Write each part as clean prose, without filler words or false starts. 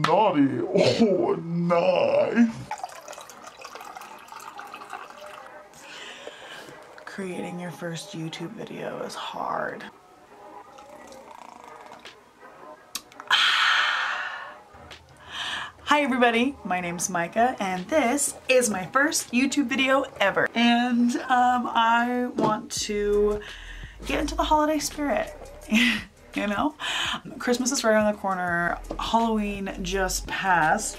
naughty. Oh, nice. Creating your first YouTube video is hard. Hi everybody, my name's Micah and this is my first YouTube video ever. And I want to get into the holiday spirit, you know? Christmas is right around the corner, Halloween just passed.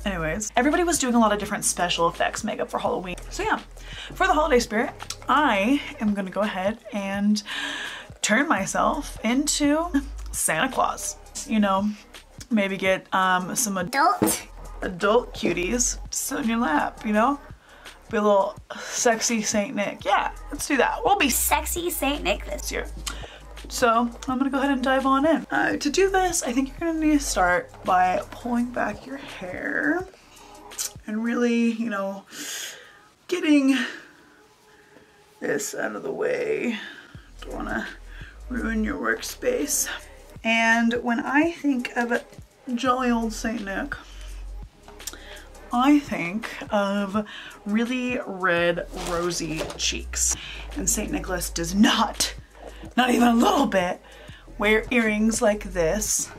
Anyways, everybody was doing a lot of different special effects makeup for Halloween. So yeah, for the holiday spirit, I am gonna go ahead and turn myself into Santa Claus. You know, maybe get some adult cuties to sit on your lap, you know? Be a little sexy Saint Nick. Yeah, let's do that. We'll be sexy Saint Nick this year. So I'm gonna go ahead and dive on in. To do this, I think you're gonna need to start by pulling back your hair and really, you know, getting this out of the way. Don't wanna ruin your workspace. And when I think of jolly old Saint Nick, I think of really red, rosy cheeks. And Saint Nicholas does not even a little bit, wear earrings like this.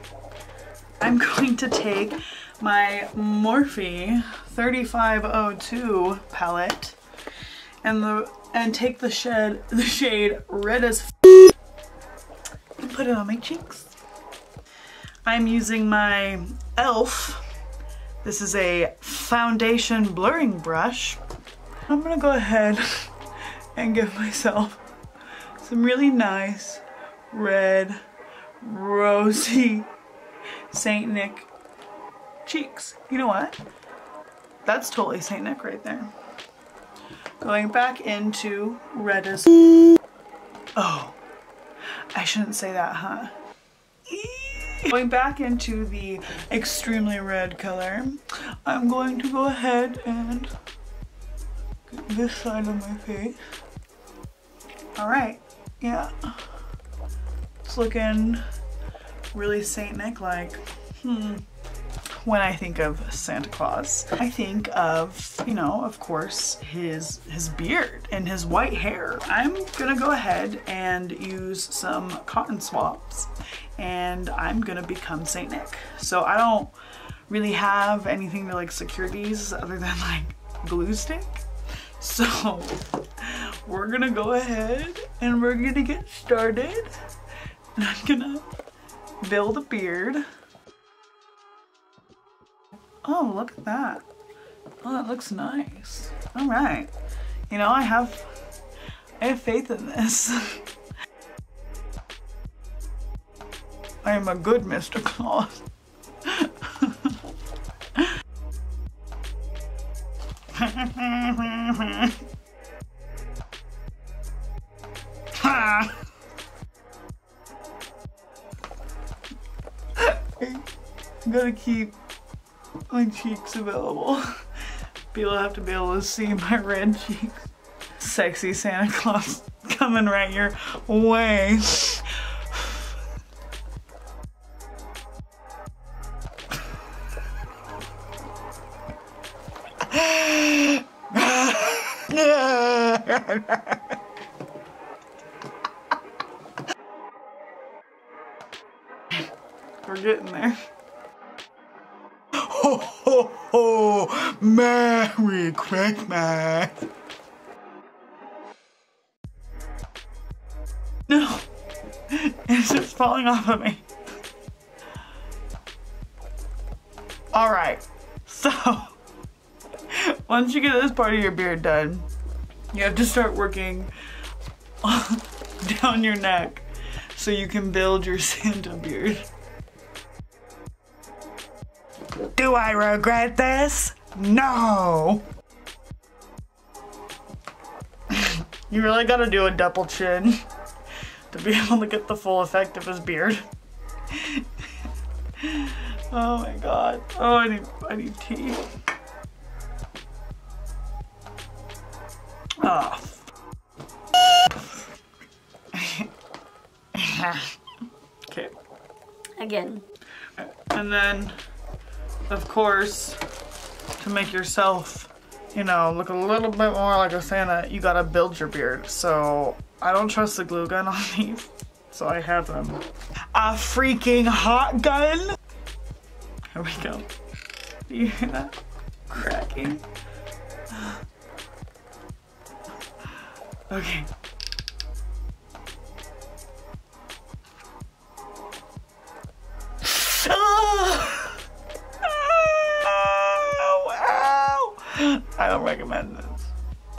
I'm going to take my Morphe 3502 palette and take the shade red as and put it on my cheeks. I'm using my e.l.f. This is a foundation blurring brush. I'm gonna go ahead and give myself some really nice red rosy Saint Nick cheeks. You know what? That's totally Saint Nick right there. Going back into red as... Oh, I shouldn't say that, huh? Going back into the extremely red color, I'm going to go ahead and get this side of my face. All right, yeah. It's looking really Saint Nick-like. When I think of Santa Claus, I think of, you know, of course, his beard and his white hair. I'm gonna go ahead and use some cotton swabs and I'm gonna become Saint Nick. So I don't really have anything to like secure these other than like glue stick. So we're gonna go ahead and we're gonna get started. And I'm gonna build a beard. Oh, look at that. Oh, that looks nice. All right. You know, I have faith in this. I am a good Mr. Claus. I'm gonna keep my cheeks available. People have to be able to see my red cheeks. Sexy Santa Claus coming right your way. We're getting there. Ho ho ho! Merry Christmas! No! It's just falling off of me. Alright, so once you get this part of your beard done, you have to start working down your neck so you can build your Santa beard. Do I regret this? No! You really gotta do a double chin to be able to get the full effect of his beard. Oh my god. Oh, I need tea. Oh. Okay. Again. And then, of course, to make yourself, you know, look a little bit more like a Santa, you gotta build your beard. So I don't trust the glue gun on these, so I have them. A freaking hot gun. Here we go. Do you hear that cracking? Okay. I don't recommend this.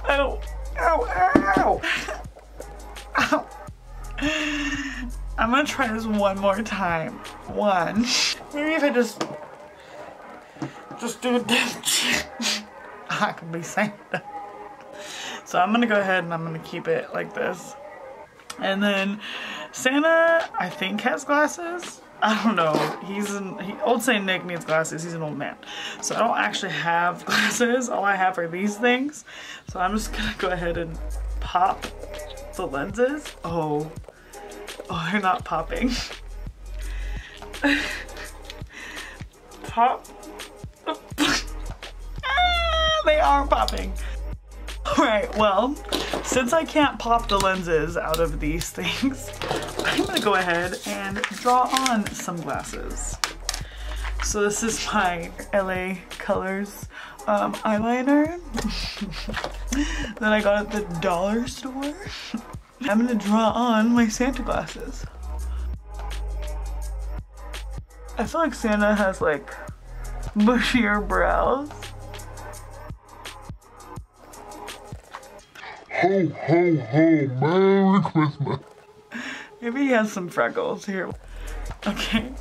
I don't. Ow, ow, ow. I'm gonna try this one more time. One. Maybe if I just do it this. I can be Santa. So I'm gonna go ahead and I'm gonna keep it like this. And then Santa, I think, has glasses. I don't know. Old Saint Nick needs glasses. He's an old man. So I don't actually have glasses. All I have are these things. So I'm just gonna go ahead and pop the lenses. Oh, they're not popping. Pop. They aren't popping. Alright, well, since I can't pop the lenses out of these things, I'm gonna go ahead and draw on some glasses. So this is my LA Colors eyeliner that I got at the dollar store. I'm gonna draw on my Santa glasses. I feel like Santa has like bushier brows. Ho, ho, ho, Merry Christmas. Maybe he has some freckles here. Okay.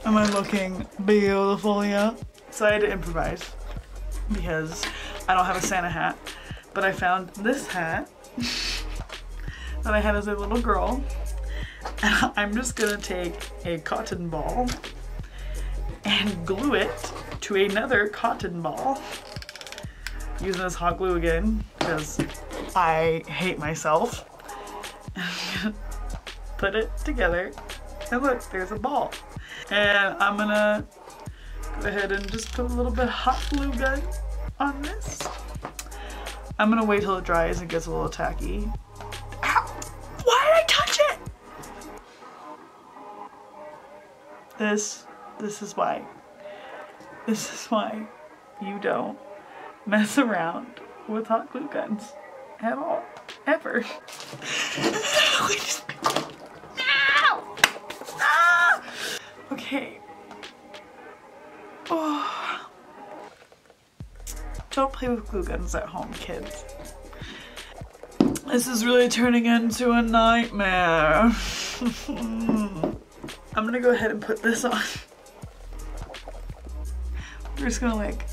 Am I looking beautiful yet? So I had to improvise because I don't have a Santa hat, but I found this hat that I had as a little girl. And I'm just gonna take a cotton ball and glue it to another cotton ball. Using this hot glue again because I hate myself. Put it together and look, there's a ball. And I'm gonna go ahead and just put a little bit of hot glue gun on this. I'm gonna wait till it dries and gets a little tacky. Ow! Why did I touch it? This is why. This is why you don't mess around with hot glue guns at all, ever. Okay. Oh. Don't play with glue guns at home, kids. This is really turning into a nightmare. I'm gonna go ahead and put this on. We're just gonna like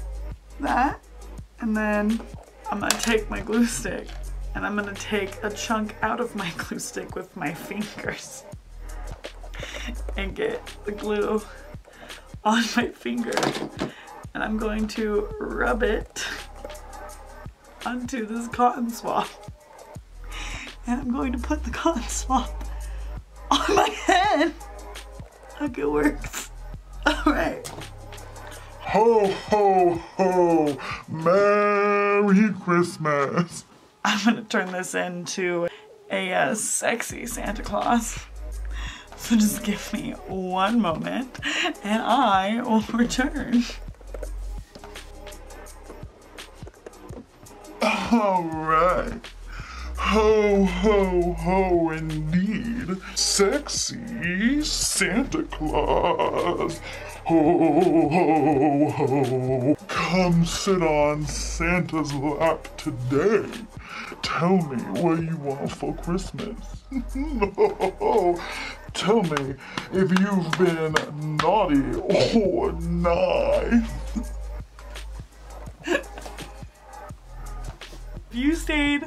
that. And then I'm gonna take my glue stick and I'm gonna take a chunk out of my glue stick with my fingers and get the glue on my finger. And I'm going to rub it onto this cotton swab. And I'm going to put the cotton swab on my head. Like it works. All right. Ho, ho, ho, Merry Christmas. I'm gonna turn this into a sexy Santa Claus. So just give me one moment and I will return. All right. Ho, ho, ho, indeed. Sexy Santa Claus. Ho, ho, ho. Come sit on Santa's lap today. Tell me what you want for Christmas. Tell me if you've been naughty or nice. If you stayed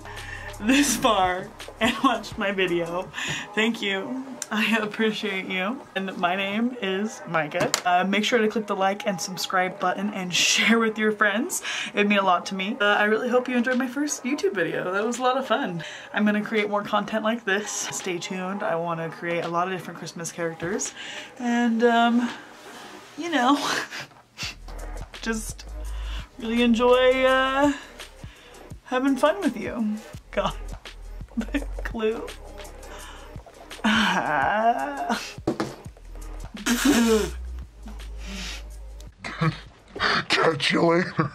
this far and watched my video. Thank you. I appreciate you. And my name is Micah. Make sure to click the like and subscribe button and share with your friends. It'd mean a lot to me. I really hope you enjoyed my first YouTube video. That was a lot of fun. I'm gonna create more content like this. Stay tuned. I want to create a lot of different Christmas characters. And, you know, just really enjoy having fun with you. God, the clue. Catch you later.